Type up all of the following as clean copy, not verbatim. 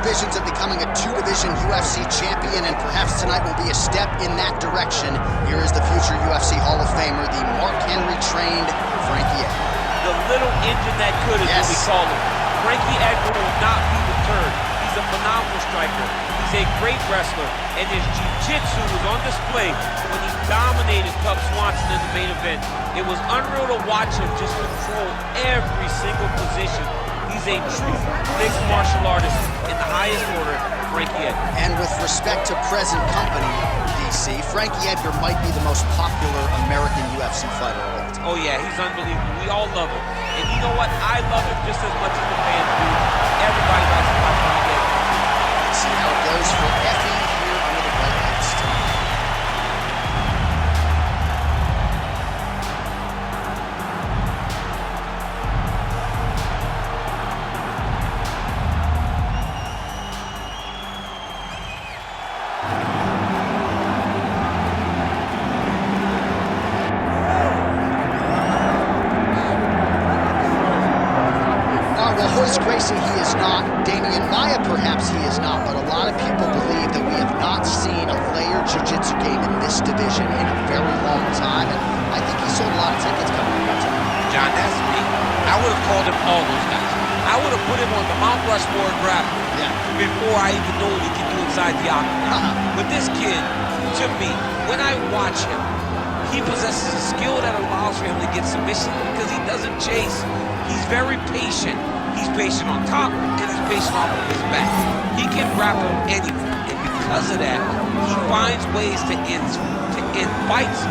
visions of becoming a two-division UFC champion, and perhaps tonight will be a step in that direction. Here is the future UFC Hall of Famer, the Mark Henry-trained Frankie Edgar. The little engine that could is what we call him. Frankie Edgar will not be deterred. He's a phenomenal striker. He's a great wrestler, and his jiu-jitsu was on display when he dominated Cub Swanson in the main event. It was unreal to watch him just control every single position. He's a true mixed martial artist in the highest order, Frankie Edgar. And with respect to present company, DC, Frankie Edgar might be the most popular American UFC fighter of all time. Oh yeah, he's unbelievable. We all love him. And you know what? I love him just as much as the fans do. Everybody likes to watch Frankie Edgar. Let's see how it goes for Effie here under the bright lights tonight. Gracie, he is not. Damian Maia, perhaps he is not, but a lot of people believe that we have not seen a layered jiu-jitsu game in this division in a very long time, and I think he sold a lot of tickets coming in tonight. John, that's me. I would have called him all those guys. I would have put him on the Mount Rushmore grappling before I even know what he can do inside the octagon. But this kid, to me, when I watch him, he possesses a skill that allows for him to get submission because he doesn't chase. He's very patient. He's patient on top, and he's patient off of his back. He can grapple anything, and because of that, he finds ways to end fights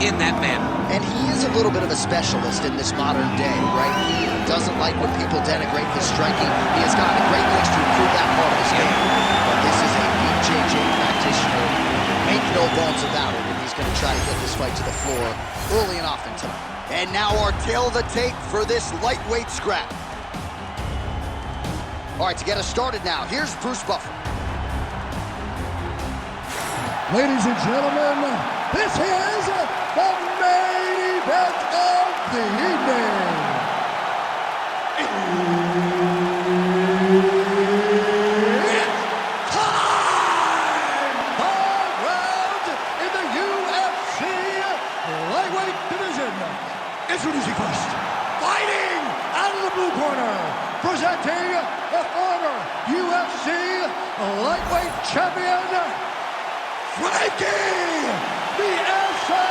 in that manner. And he is a little bit of a specialist in this modern day, right? He doesn't like when people denigrate his striking. He has gotten a great looks to improve that part of his game. But this is a BJJ practitioner. Make no bones about it, and he's going to try to get this fight to the floor early and often tonight. And now our tail of the tape for this lightweight scrap. All right, to get us started now, here's Bruce Buffer. Ladies and gentlemen, this is the main event of the evening. It's time! 5 rounds in the UFC lightweight division. Introducing first, fighting out of the blue corner, presenting the former UFC lightweight champion, Frankie, the Edgar!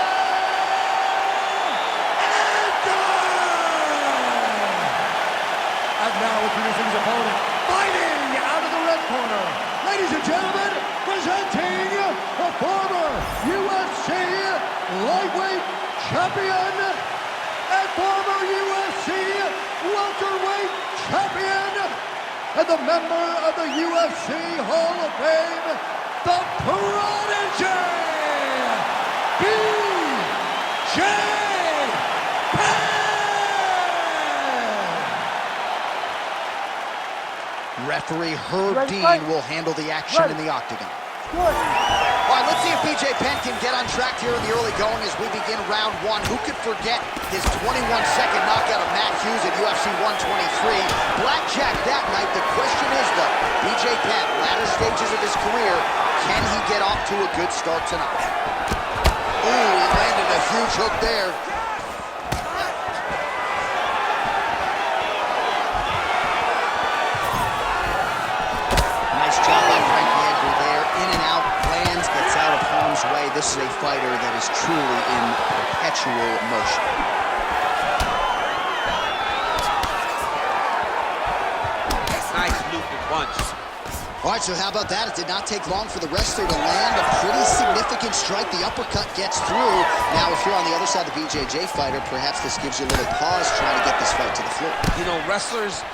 And now introducing his opponent, fighting out of the red corner, ladies and gentlemen, presenting the former UFC lightweight champion and former UFC welterweight champion, and the member of the UFC Hall of Fame, the Prodigy, BJ Penn! Referee Herb Dean will handle the action in the octagon. All right, let's see if BJ Penn can get on track here in the early going as we begin round one. Who could forget his 21-second knockout of Matt Hughes at UFC 123? Blackjack that night. The question is, though, BJ Penn, latter stages of his career, can he get off to a good start tonight? Ooh, he landed a huge hook there. Nice job by Frankie Edgar there. In and out, lands, gets out of harm's way. This is a fighter that is truly in perpetual motion. Nice looping punch. All right, so how about that? It did not take long for the wrestler to land a pretty significant strike. The uppercut gets through. Now, if you're on the other side of the BJJ fighter, perhaps this gives you a little pause trying to get this fight to the floor. You know, wrestlers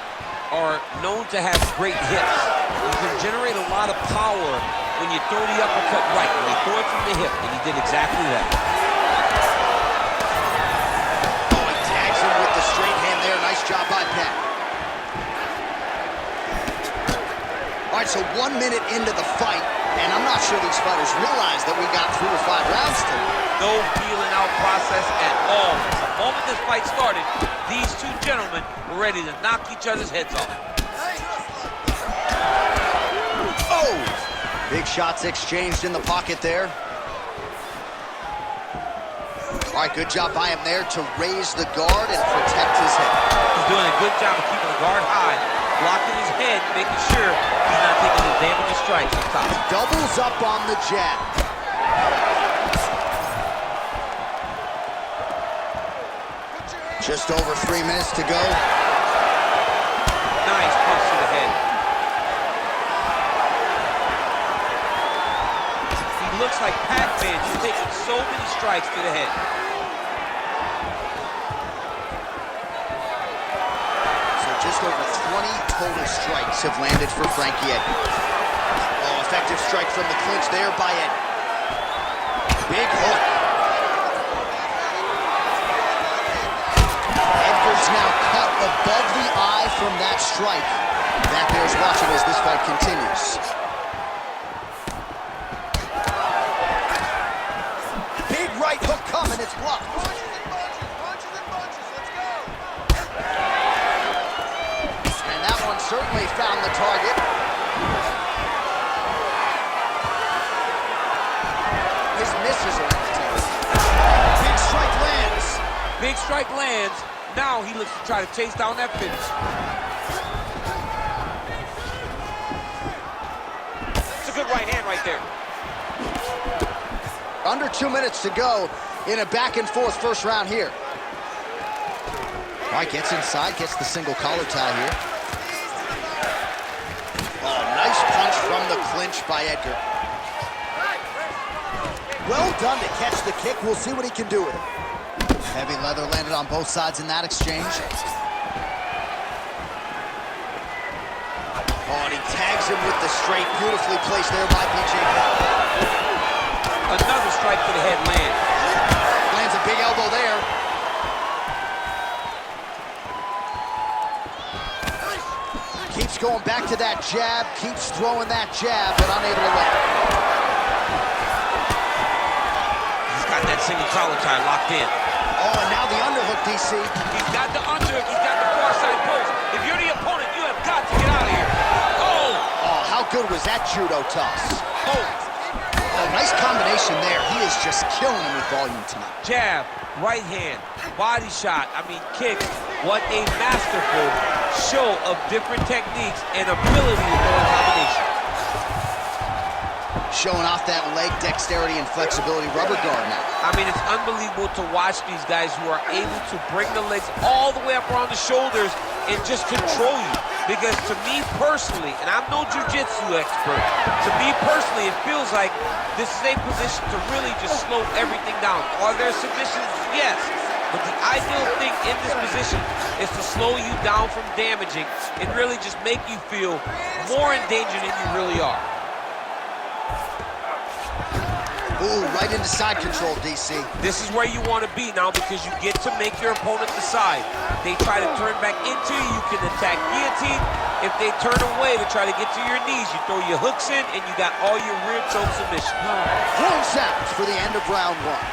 are known to have great hips. You can generate a lot of power when you throw the uppercut right, when you throw it from the hip, and he did exactly that. Oh, he tags him with the straight hand there. Nice job by Penn. All right, so 1 minute into the fight, and I'm not sure these fighters realize that we got 3 or 5 rounds to No feeling out process at all. The moment this fight started, these two gentlemen were ready to knock each other's heads off. Oh! Big shots exchanged in the pocket there. All right, good job by him there to raise the guard and protect his head. He's doing a good job of keeping the guard high, blocking his head, making sure he's not taking the damaging strikes on top. Doubles up on the jab. Just over 3 minutes to go. Nice punch to the head. He looks like Pac-Man. He's taking so many strikes to the head. Just over 20 total strikes have landed for Frankie Edgar. Oh, effective strike from the clinch there by Edgar. Big hook. Edgar's now cut above the eye from that strike. That bears watching as this fight continues. Big right hook coming, it's blocked. Certainly found the target. His misses are on the table. Big strike lands. Big strike lands. Now he looks to try to chase down that finish. It's a good right hand right there. Under 2 minutes to go in a back-and-forth first round here. All right, gets inside, gets the single collar tie here. Nice punch from the clinch by Edgar. Well done to catch the kick. We'll see what he can do with it. Heavy leather landed on both sides in that exchange. Oh, and he tags him with the straight. Beautifully placed there by PJ Penn. Another strike to the head lands. Lands a big elbow there. Keeps going back to that jab, keeps throwing that jab, but unable to land. He's got that single collar tie locked in. Oh, and now the underhook, DC. He's got the underhook, he's got the far side post. If you're the opponent, you have got to get out of here. Oh! Oh, how good was that judo toss? Oh, nice combination there. He is just killing him with volume tonight. Jab, right hand, body shot, kick. What a masterful show of different techniques and ability to go in combination. Showing off that leg dexterity and flexibility rubber guard now. It's unbelievable to watch these guys who are able to bring the legs all the way up around the shoulders and just control you. Because to me personally, and I'm no jiu-jitsu expert, to me personally it feels like this is a position to really just slow everything down. Are there submissions? Yes. But the ideal thing in this position is to slow you down from damaging and really just make you feel more in danger than you really are. Ooh, right into side control, DC. This is where you want to be now because you get to make your opponent decide. They try to turn back into you, you can attack guillotine. If they turn away to try to get to your knees, you throw your hooks in and you got all your rear choke submissions. Horn sounds for the end of round one.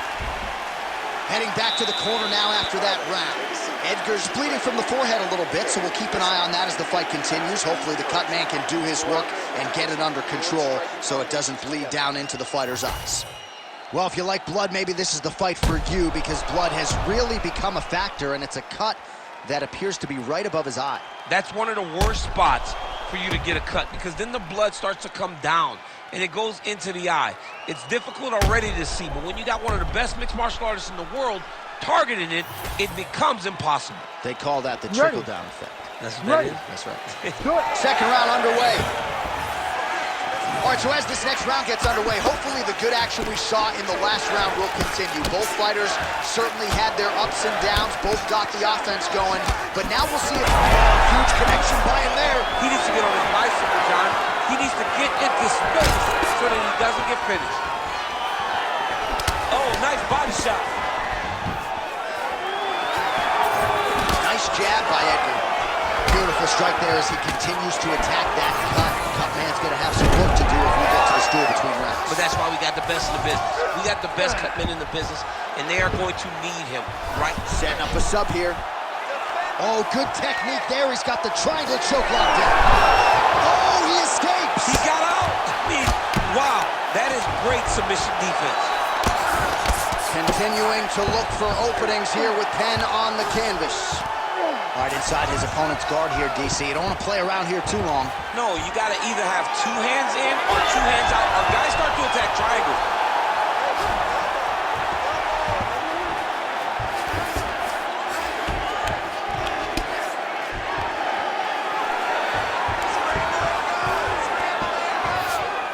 Heading back to the corner now after that round. Edgar's bleeding from the forehead a little bit, so we'll keep an eye on that as the fight continues. Hopefully the cut man can do his work and get it under control so it doesn't bleed down into the fighter's eyes. Well, if you like blood, maybe this is the fight for you because blood has really become a factor, and it's a cut that appears to be right above his eye. That's one of the worst spots for you to get a cut because then the blood starts to come down and it goes into the eye. It's difficult already to see, but when you got one of the best mixed martial artists in the world targeting it, it becomes impossible. They call that the trickle-down effect. That's what that is. That's right. Second round underway. All right, so as this next round gets underway, hopefully the good action we saw in the last round will continue. Both fighters certainly had their ups and downs. Both got the offense going. But now we'll see a huge connection by him there. He needs to get on his bicycle, John. He needs to get into space so that he doesn't get finished. Oh, nice body shot. Nice jab by Edgar. Beautiful strike there as he continues to attack that cut. Cut man's going to have some work to do if we get to the stool between rounds. But that's why we got the best in the business. We got the best cut men in the business, and they are going to need him, right? Setting up a sub here. Oh, good technique there. He's got the triangle choke locked in. Oh, he escapes. He got out. Wow, that is great submission defense. Continuing to look for openings here with Penn on the canvas. Right inside his opponent's guard here, DC. You don't want to play around here too long. No, you got to either have 2 hands in or 2 hands out. Our guys start to attack triangle.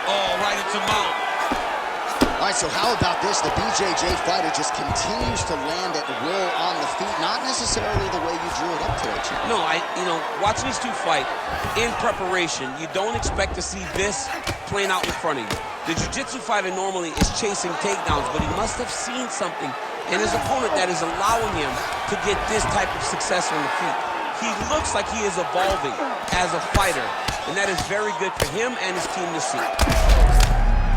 Oh, right into mount. All right, so how about this? The BJJ fighter just continues to land at will on the feet, not necessarily the way you drew it up today, Champ. No, watching these two fight in preparation, you don't expect to see this playing out in front of you. The jiu-jitsu fighter normally is chasing takedowns, but he must have seen something in his opponent that is allowing him to get this type of success on the feet. He looks like he is evolving as a fighter, and that is very good for him and his team to see.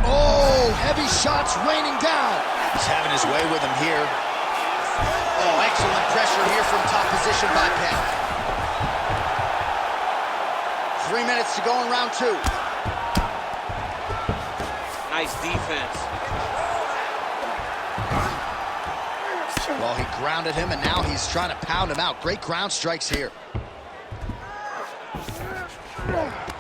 Oh, heavy shots raining down. He's having his way with him here. Oh, excellent pressure here from top position by Penn. 3 minutes to go in round 2. Nice defense. Well, he grounded him, and now he's trying to pound him out. Great ground strikes here.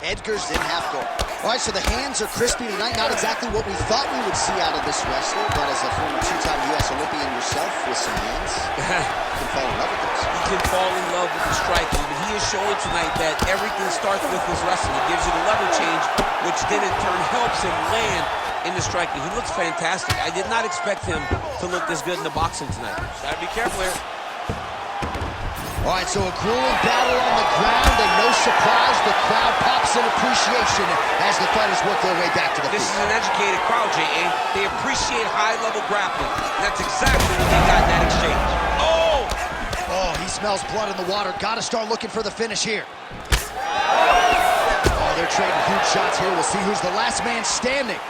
Edgar's in half guard. All right, so the hands are crispy tonight. Not exactly what we thought we would see out of this wrestler, but as a former 2-time U.S. Olympian yourself with some hands, you can fall in love with this. He can fall in love with the striking, but he is showing tonight that everything starts with his wrestling. It gives you the level change, which then in turn helps him land in the striking. He looks fantastic. I did not expect him to look this good in the boxing tonight. Gotta be careful here. All right, so a grueling battle on the ground, and no surprise, the crowd pops in appreciation as the fighters work their way back to the This feet. is an educated crowd, J.A. They appreciate high-level grappling. That's exactly what they got in that exchange. Oh! Oh, he smells blood in the water. Got to start looking for the finish here. Oh, they're trading huge shots here. We'll see who's the last man standing.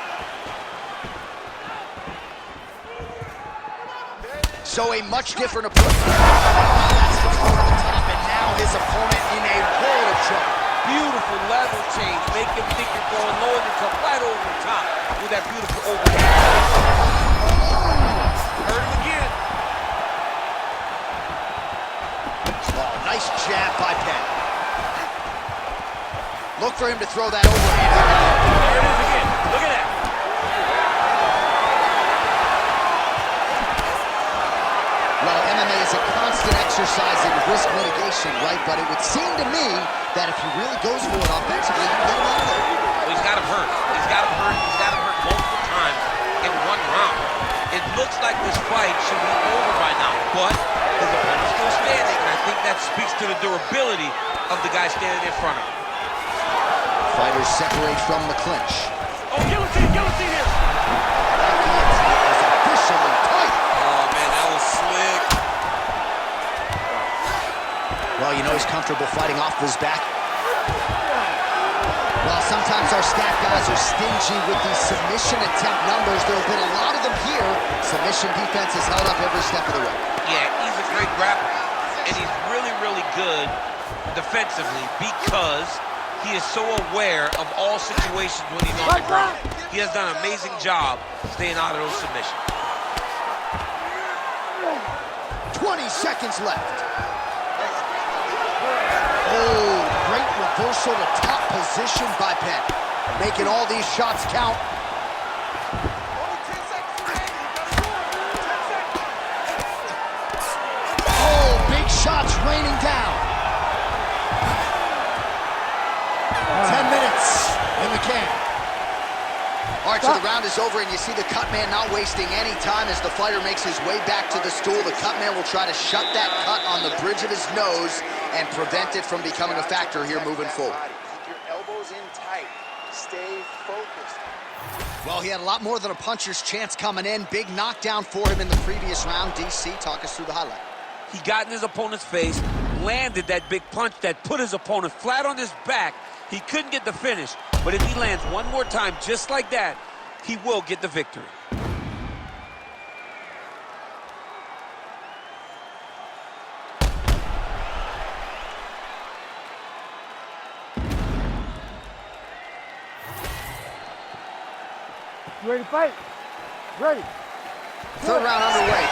So a much different approach. That's the over the top, and now his opponent in a world of trouble. Beautiful level change. Make him think you're going low and you come right over the top with that beautiful overhand. Hurt him again. Oh, nice jab by Penn. Look for him to throw that overhand. There it is again. Look at that. Well, MMA is a constant exercise in risk mitigation, right? But it would seem to me that if he really goes for it offensively, he can get him out of there. Well, he's got him hurt. He's got him hurt. He's got him hurt multiple times in one round. It looks like this fight should be over by now, but his opponent's still standing, and I think that speaks to the durability of the guy standing in front of him. Fighters separate from the clinch. Oh, guillotine here! That guillotine is officially tight. Oh, man, that was slick. Well, you know he's comfortable fighting off his back. While sometimes our stat guys are stingy with these submission attempt numbers, there have been a lot of them here. Submission defense has held up every step of the way. Yeah, he's a great grappler, and he's really, really good defensively because he is so aware of all situations when he's on the ground. He has done an amazing job staying out of those submissions. 20 seconds left. Oh, great reversal to top position by Penn. Making all these shots count. Oh, big shots raining down. 10 minutes in the can. All right, so the round is over, and you see the cut man not wasting any time as the fighter makes his way back to the stool. The cut man will try to shut that cut on the bridge of his nose and prevent it from becoming a factor here moving forward. Keep your elbows in tight. Stay focused. Well, he had a lot more than a puncher's chance coming in. Big knockdown for him in the previous round. DC, talk us through the highlight. He got in his opponent's face, landed that big punch that put his opponent flat on his back. He couldn't get the finish, but if he lands one more time just like that, he will get the victory. You ready to fight? Ready. Third round underway.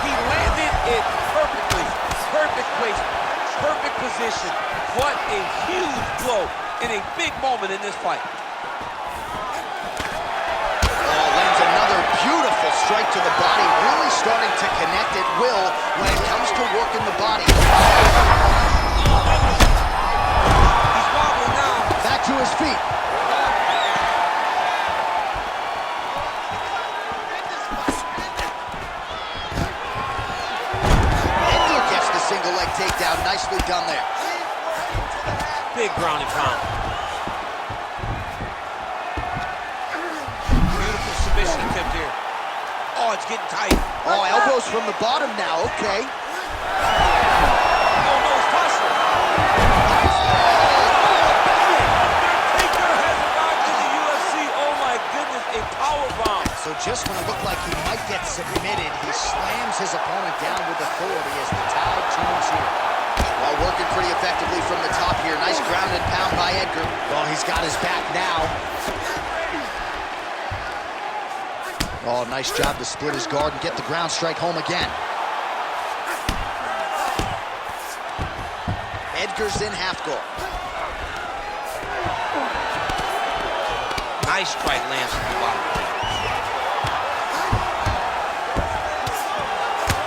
He landed it perfectly. Perfect placement. Perfect position. What a huge blow in a big moment in this fight. Oh, lands another beautiful strike to the body. Really starting to connect at will when it comes to working the body. He's wobbling now. Back to his feet. Edgar gets the single leg takedown. Nicely done there. Big ground and pound. Beautiful submission attempt here. Oh, it's getting tight. Oh, elbows from the bottom now. Okay. Oh, no, it's possible. Edgar has arrived to the UFC. Oh, my goodness, a powerbomb. So just when it looked like he might get submitted, he slams his opponent down with authority as the tide turns here. Well, working pretty effectively from the top here. Nice ground and pound by Edgar. Well, he's got his back now. Oh, nice job to split his guard and get the ground strike home again. Edgar's in half guard. Nice strike lands from the bottom.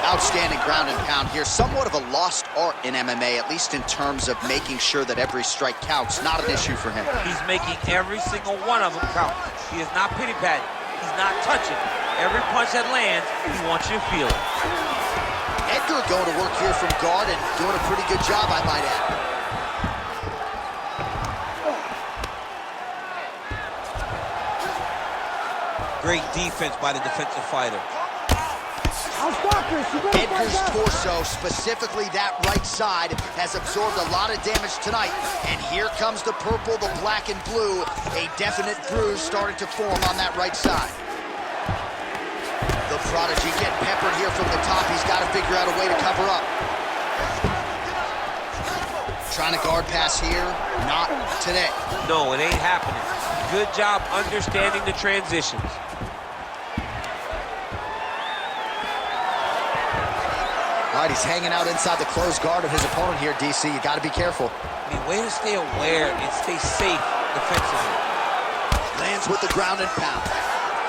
Outstanding ground and pound here. Somewhat of a lost art in MMA, at least in terms of making sure that every strike counts. Not an issue for him. He's making every single one of them count. He is not pity-patting. He's not touching. Every punch that lands, he wants you to feel it. Edgar going to work here from guard and doing a pretty good job, I might add. Great defense by the defensive fighter. I'll stop this. You better Edgar's fight back. torso, specifically that right side, has absorbed a lot of damage tonight. And here comes the purple, the black, and blue. A definite bruise starting to form on that right side. The prodigy getting peppered here from the top. He's got to figure out a way to cover up. Trying to guard pass here. Not today. No, it ain't happening. Good job understanding the transitions. All right, he's hanging out inside the closed guard of his opponent here, DC. You got to be careful. I mean, way to stay aware and stay safe defensively. Lands with the ground and pound.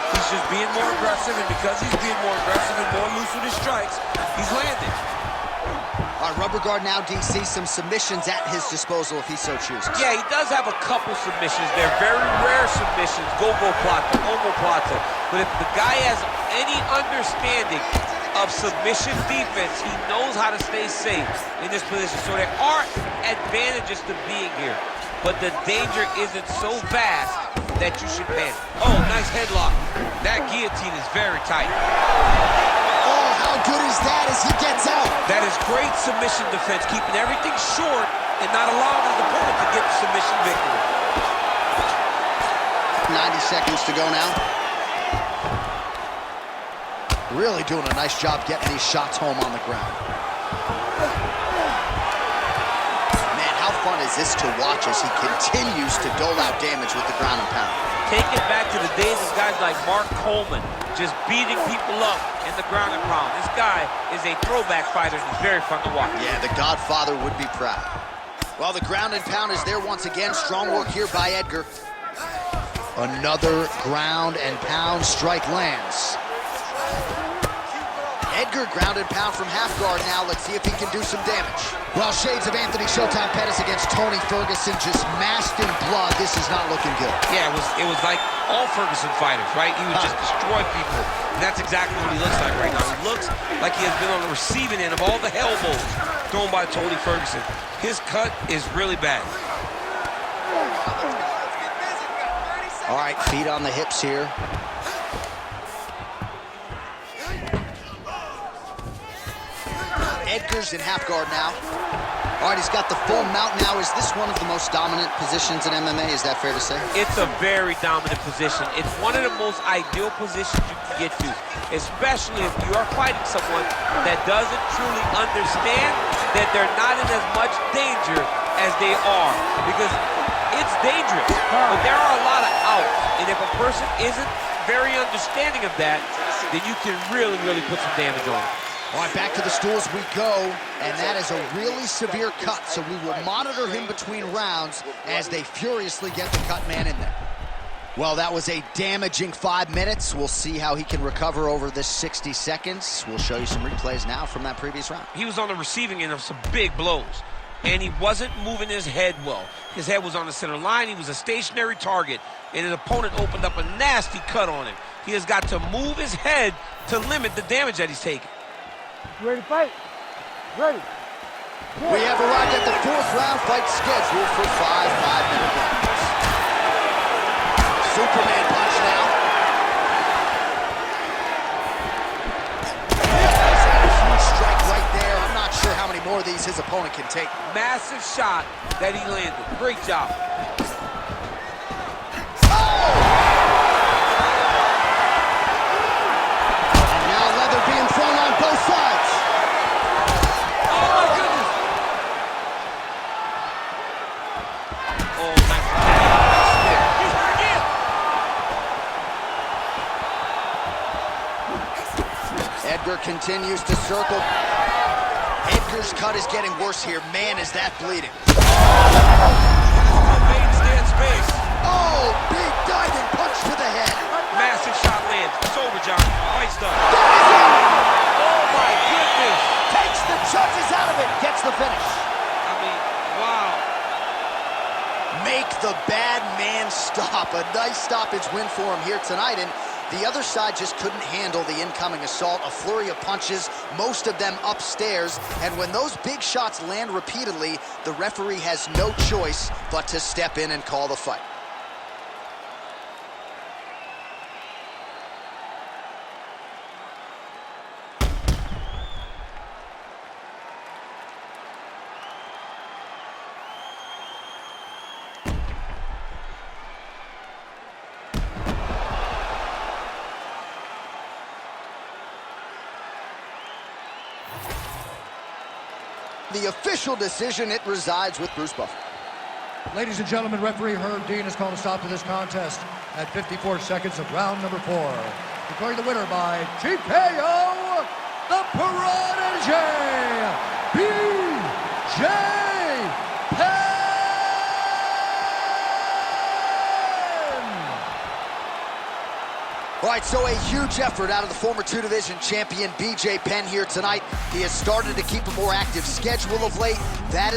He's just being more aggressive, and because he's being more aggressive and more loose with his strikes, he's landing. All right, rubber guard now, DC. Some submissions at his disposal if he so chooses. Yeah, he does have a couple submissions. They're very rare submissions. Go-go plata, omoplata. But if the guy has any understanding of submission defense, he knows how to stay safe in this position. So there are advantages to being here, but the danger isn't so vast that you should panic. Oh, nice headlock. That guillotine is very tight. Oh, how good is that as he gets out? That is great submission defense, keeping everything short and not allowing his opponent to get the submission victory. 90 seconds to go now. Really doing a nice job getting these shots home on the ground. Man, how fun is this to watch as he continues to dole out damage with the ground and pound. Take it back to the days of guys like Mark Coleman, just beating people up in the ground and pound. This guy is a throwback fighter, and he's very fun to watch. Yeah, the Godfather would be proud. Well, the ground and pound is there once again. Strong work here by Edgar. Another ground and pound strike lands. Edgar ground and pound from half guard now. Let's see if he can do some damage. Well, shades of Anthony Showtime Pettis against Tony Ferguson, just masked in blood. This is not looking good. Yeah, it was like all Ferguson fighters, right? He would just destroy people. And that's exactly what he looks like right now. He looks like he has been on the receiving end of all the elbows thrown by Tony Ferguson. His cut is really bad. All right, feet on the hips here. Edgar's in half guard now. All right, he's got the full mount now. Is this one of the most dominant positions in MMA? Is that fair to say? It's a very dominant position. It's one of the most ideal positions you can get to, especially if you are fighting someone that doesn't truly understand that they're not in as much danger as they are. Because it's dangerous, but there are a lot of outs. And if a person isn't very understanding of that, then you can really, really put some damage on it. All right, back to the stools we go, and that is a really severe cut, so we will monitor him between rounds as they furiously get the cut man in there. Well, that was a damaging 5 minutes. We'll see how he can recover over this 60 seconds. We'll show you some replays now from that previous round. He was on the receiving end of some big blows, and he wasn't moving his head well. His head was on the center line. He was a stationary target, and his opponent opened up a nasty cut on him. He has got to move his head to limit the damage that he's taking. Ready to fight? Ready. We have arrived at the 4th round fight scheduled for 5 5-minute rounds. Superman punch now. He's got a huge strike right there. I'm not sure how many more of these his opponent can take. Massive shot that he landed. Great job. And now leather being thrown on both sides. Edgar continues to circle. Edgar's cut is getting worse here. Man, is that bleeding. Stand space. Oh, big diving punch to the head. Massive shot lands. It's over, John. Fight's done. That is it. Oh, my goodness. Takes the judges out of it. Gets the finish. I mean, wow. Make the bad man stop. A nice stoppage win for him here tonight. And the other side just couldn't handle the incoming assault. A flurry of punches, most of them upstairs. And when those big shots land repeatedly, the referee has no choice but to step in and call the fight. The official decision, it resides with Bruce Buffer. Ladies and gentlemen, referee Herb Dean has called a stop to this contest at 54 seconds of round number 4. Declaring the winner by TKO, the Prodigy, BJ Penn! All right, so a huge effort out of the former 2-division champion BJ Penn here tonight. He has started to keep a more active schedule of late. That is